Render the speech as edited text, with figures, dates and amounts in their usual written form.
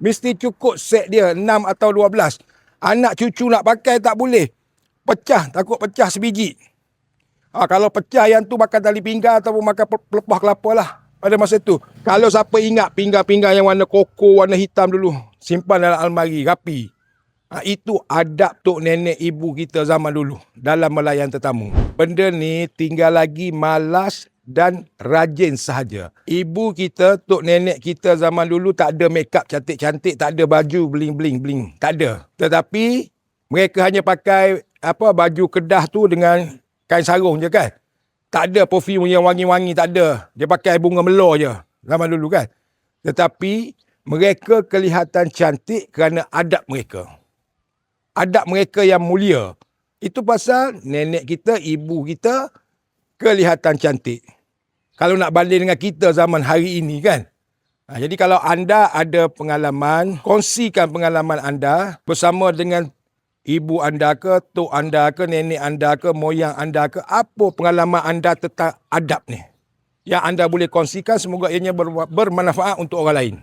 Mesti cukup set dia 6 atau 12. Anak cucu nak pakai tak boleh. Pecah, takut pecah sebiji. Kalau pecah yang tu makan tali pinggang ataupun makan pelepah kelapa lah pada masa tu. Kalau siapa ingat pinggang-pinggang yang warna koko, warna hitam dulu, simpan dalam almari, rapi. Itu adab tok nenek ibu kita zaman dulu dalam melayan tetamu. Benda ni tinggal lagi malas dan rajin sahaja. Ibu kita, tok nenek kita zaman dulu tak ada make up cantik-cantik, tak ada baju bling-bling, tak ada. Tetapi mereka hanya pakai baju kedah tu dengan kain sarung je kan. Tak ada perfume yang wangi-wangi, tak ada. Dia pakai bunga melor je zaman dulu kan. Tetapi mereka kelihatan cantik kerana adab mereka. Adab mereka yang mulia. Itu pasal nenek kita, ibu kita kelihatan cantik. Kalau nak banding dengan kita zaman hari ini kan. Jadi kalau anda ada pengalaman, kongsikan pengalaman anda bersama dengan ibu anda ke, tok anda ke, nenek anda ke, moyang anda ke, apa pengalaman anda tentang adab ni. Yang anda boleh kongsikan, semoga ianya bermanfaat untuk orang lain.